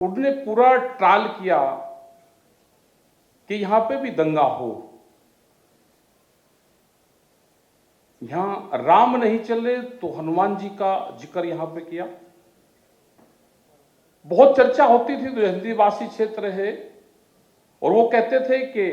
उन्होंने पूरा ट्रायल किया कि यहां पे भी दंगा हो, यहां राम नहीं चले तो हनुमान जी का जिक्र यहां पे किया। बहुत चर्चा होती थी जो हिंदी भाषी क्षेत्र है, और वो कहते थे कि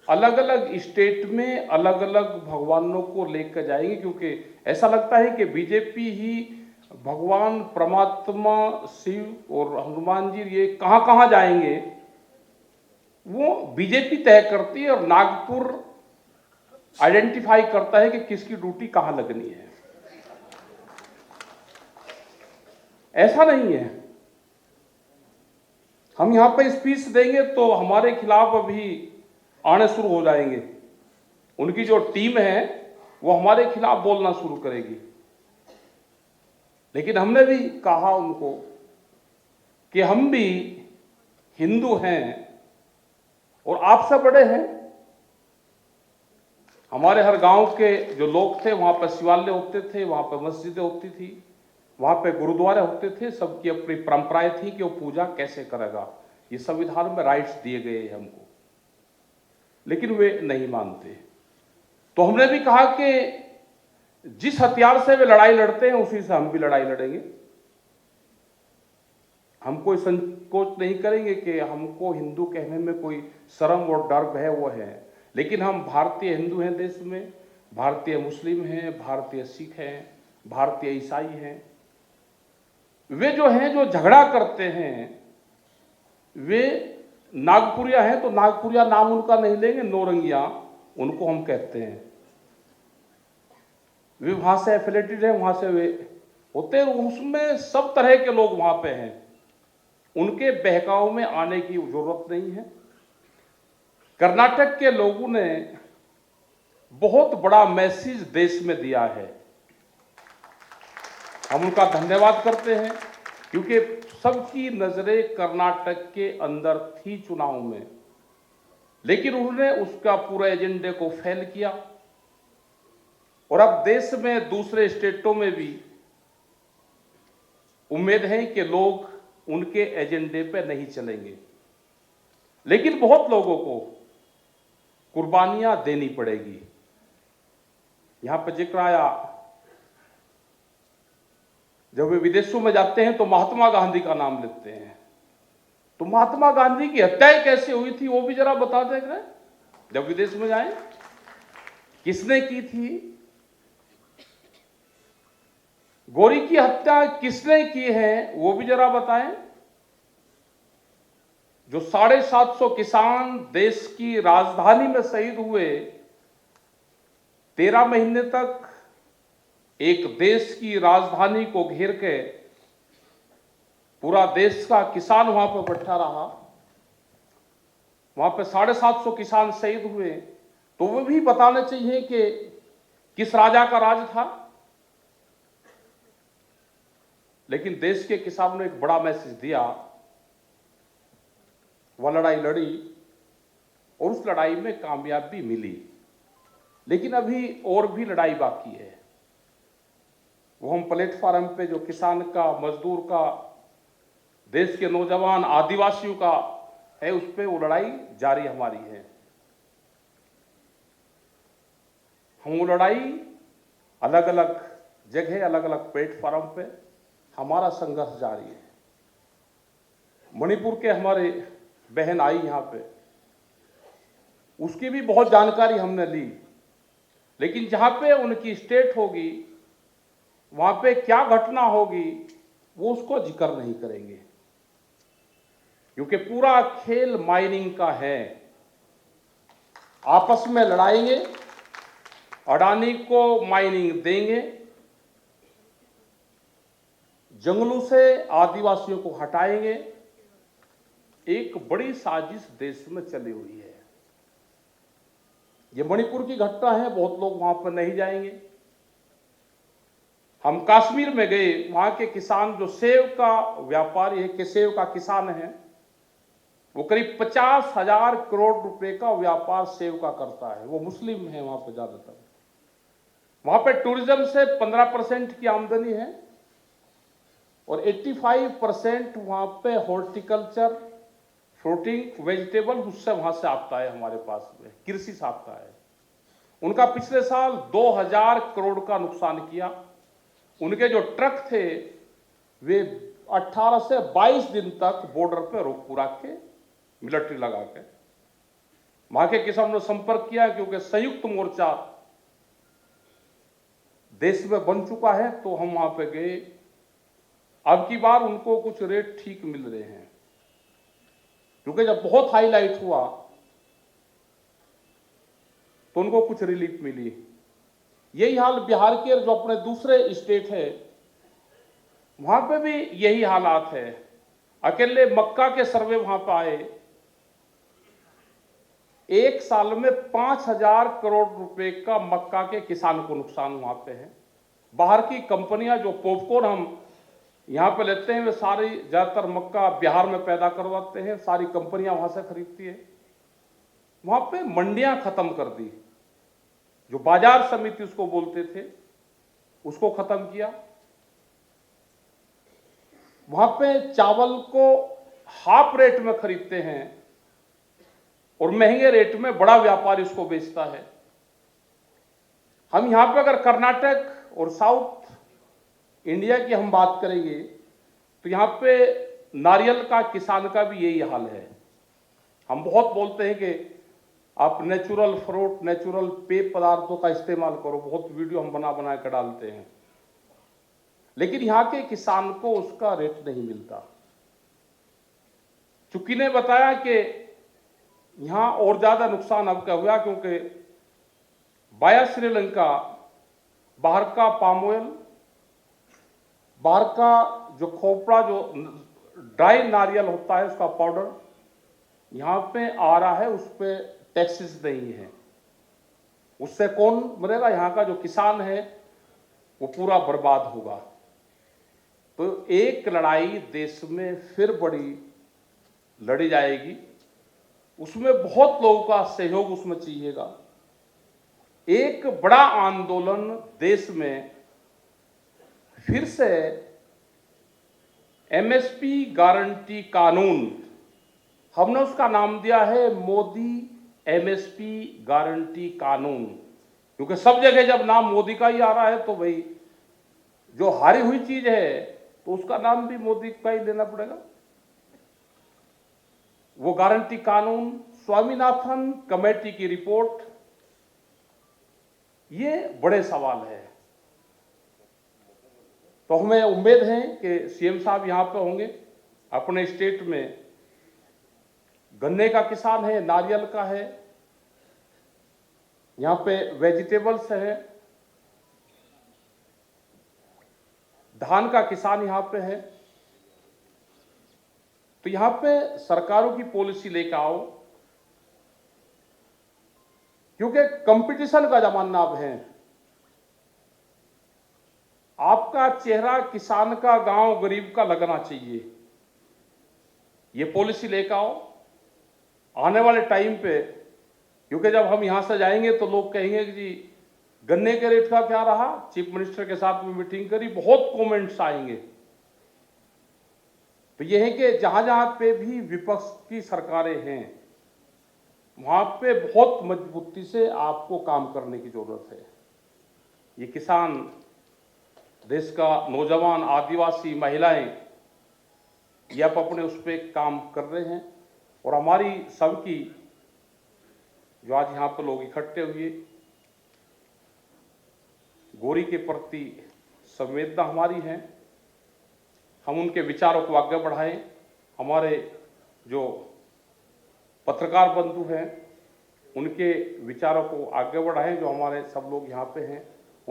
अलग अलग स्टेट में अलग अलग भगवानों को लेकर जाएंगे, क्योंकि ऐसा लगता है कि बीजेपी ही भगवान परमात्मा शिव और हनुमान जी ये कहां कहां जाएंगे वो बीजेपी तय करती है, और नागपुर आइडेंटिफाई करता है कि किसकी ड्यूटी कहां लगनी है। ऐसा नहीं है। हम यहां पर स्पीच देंगे तो हमारे खिलाफ अभी आने शुरू हो जाएंगे, उनकी जो टीम है वो हमारे खिलाफ बोलना शुरू करेगी। लेकिन हमने भी कहा उनको कि हम भी हिंदू हैं और आपसे बड़े हैं। हमारे हर गांव के जो लोग थे वहां पर शिवालय होते थे, वहां पर मस्जिदें होती थी, वहां पे गुरुद्वारे होते थे। सबकी अपनी परंपराएं थी कि वो पूजा कैसे करेगा, ये संविधान में राइट्स दिए गए हैं हमको, लेकिन वे नहीं मानते। तो हमने भी कहा कि जिस हथियार से वे लड़ाई लड़ते हैं उसी से हम भी लड़ाई लड़ेंगे। हम कोई संकोच नहीं करेंगे कि हमको हिंदू कहने में कोई शर्म और डर है वो है, लेकिन हम भारतीय हिंदू हैं, देश में भारतीय मुस्लिम हैं, भारतीय सिख हैं, भारतीय ईसाई हैं। वे जो हैं जो झगड़ा करते हैं वे नागपुरिया हैं, तो नागपुरिया नाम उनका नहीं लेंगे, नौरंगिया उनको हम कहते हैं। वे वहां से एफिलेटेड है, वहां से वे होते हैं, उसमें सब तरह के लोग वहां पे हैं, उनके बहकाव में आने की जरूरत नहीं है। कर्नाटक के लोगों ने बहुत बड़ा मैसेज देश में दिया है, हम उनका धन्यवाद करते हैं, क्योंकि सबकी नजरें कर्नाटक के अंदर थी चुनाव में, लेकिन उन्होंने उसका पूरे एजेंडे को फेल किया। और अब देश में दूसरे स्टेटों में भी उम्मीद है कि लोग उनके एजेंडे पे नहीं चलेंगे, लेकिन बहुत लोगों को कुर्बानियां देनी पड़ेगी। यहां पर जिक्र आया, जब वे विदेशों में जाते हैं तो महात्मा गांधी का नाम लेते हैं, तो महात्मा गांधी की हत्या कैसे हुई थी वो भी जरा बता देंगे। जब विदेश में जाएं, किसने की थी, गोरी की हत्या किसने की है वो भी जरा बताएं। जो 750 किसान देश की राजधानी में शहीद हुए, 13 महीने तक एक देश की राजधानी को घेर के पूरा देश का किसान वहां पर बैठा रहा, वहां पे 750 किसान शहीद हुए, तो वो भी बताना चाहिए कि किस राजा का राज था। लेकिन देश के किसानों ने एक बड़ा मैसेज दिया, वह लड़ाई लड़ी और उस लड़ाई में कामयाबी मिली, लेकिन अभी और भी लड़ाई बाकी है। वो हम प्लेटफार्म पे जो किसान का, मजदूर का, देश के नौजवान आदिवासियों का है, उस पे वो लड़ाई जारी हमारी है। हम वो लड़ाई अलग अलग जगह, अलग अलग प्लेटफार्म पे हमारा संघर्ष जारी है। मणिपुर के हमारे बहन आई यहां पे, उसकी भी बहुत जानकारी हमने ली, लेकिन जहां पे उनकी स्टेट होगी वहां पे क्या घटना होगी वो उसको जिक्र नहीं करेंगे, क्योंकि पूरा खेल माइनिंग का है। आपस में लड़ाएंगे, अडानी को माइनिंग देंगे, जंगलों से आदिवासियों को हटाएंगे। एक बड़ी साजिश देश में चली हुई है। ये मणिपुर की घटना है, बहुत लोग वहां पर नहीं जाएंगे। हम कश्मीर में गए, वहां के किसान जो सेब का व्यापारी है, कि सेब का किसान है, वो करीब 50,000 करोड़ रुपए का व्यापार सेब का करता है। वो मुस्लिम है वहां पर ज्यादातर। वहां पे टूरिज्म से 15% की आमदनी है। और 85% वहाँ पे हॉर्टिकल्चर, फ्रूटिंग, वेजिटेबल उससे वहाँ से आता है, हमारे पास में कृषि से आता है। उनका पिछले साल 2000 करोड़ का नुकसान किया। उनके जो ट्रक थे वे 18 से 22 दिन तक बॉर्डर पे रोक रख के, मिलिट्री लगा के वहां के किसानों ने संपर्क किया, क्योंकि संयुक्त मोर्चा देश में बन चुका है। तो हम वहां पे गए। अब की बार उनको कुछ रेट ठीक मिल रहे हैं, क्योंकि जब बहुत हाईलाइट हुआ तो उनको कुछ रिलीफ मिली। यही हाल बिहार के जो अपने दूसरे स्टेट है वहां पे भी यही हालात है। अकेले मक्का के सर्वे वहां पे आए, एक साल में 5000 करोड़ रुपए का मक्का के किसान को नुकसान वहां पे है। बाहर की कंपनियां जो पॉपकॉर्न हम यहां पे लेते हैं, वे सारी ज्यादातर मक्का बिहार में पैदा करवाते हैं, सारी कंपनियां वहां से खरीदती है। वहां पे मंडियां खत्म कर दी, जो बाजार समिति उसको बोलते थे उसको खत्म किया। वहां पे चावल को हाफ रेट में खरीदते हैं और महंगे रेट में बड़ा व्यापारी उसको बेचता है। हम यहां पे अगर कर्नाटक और साउथ इंडिया की हम बात करेंगे तो यहां पे नारियल का किसान का भी यही हाल है। हम बहुत बोलते हैं कि आप नेचुरल फ्रूट, नेचुरल पेय पदार्थों का इस्तेमाल करो, बहुत वीडियो हम बना बना कर डालते हैं, लेकिन यहां के किसान को उसका रेट नहीं मिलता। चुकी ने बताया कि यहां और ज्यादा नुकसान अब क्या हुआ, क्योंकि वाया श्रीलंका बाहर का पाम ऑयल, बाहर का जो खोपड़ा, जो ड्राई नारियल होता है उसका पाउडर यहां पे आ रहा है, उस पर टैक्सेस नहीं है। उससे कौन मरेगा? यहां का जो किसान है वो पूरा बर्बाद होगा। तो एक लड़ाई देश में फिर बड़ी लड़ी जाएगी, उसमें बहुत लोगों का सहयोग उसमें चाहिएगा। एक बड़ा आंदोलन देश में फिर से एमएसपी गारंटी कानून, हमने उसका नाम दिया है मोदी एमएसपी गारंटी कानून, क्योंकि सब जगह जब नाम मोदी का ही आ रहा है तो भाई जो हारी हुई चीज है तो उसका नाम भी मोदी का ही लेना पड़ेगा। वो गारंटी कानून, स्वामीनाथन कमेटी की रिपोर्ट, ये बड़े सवाल है। तो हमें उम्मीद है कि सीएम साहब यहां पे होंगे। अपने स्टेट में गन्ने का किसान है, नारियल का है, यहां पे वेजिटेबल्स है, धान का किसान यहां पे है। तो यहां पे सरकारों की पॉलिसी लेकर आओ, क्योंकि कंपटीशन का जमाना अब है। आपका चेहरा किसान का, गांव गरीब का लगना चाहिए। ये पॉलिसी लेकर आओ आने वाले टाइम पे, क्योंकि जब हम यहां से जाएंगे तो लोग कहेंगे कि जी गन्ने के रेट का क्या रहा। चीफ मिनिस्टर के साथ में मीटिंग करी, बहुत कमेंट्स आएंगे। तो यह है कि जहां जहां पे भी विपक्ष की सरकारें हैं वहां पे बहुत मजबूती से आपको काम करने की जरूरत है। ये किसान, देश का नौजवान, आदिवासी, महिलाएं, ये आप अपने उस पर काम कर रहे हैं। और हमारी सबकी जो आज यहाँ पर लोग इकट्ठे हुए, गोरी के प्रति संवेदना हमारी है। हम उनके विचारों को आगे बढ़ाएं। हमारे जो पत्रकार बंधु हैं उनके विचारों को आगे बढ़ाएं, जो हमारे सब लोग यहाँ पे हैं।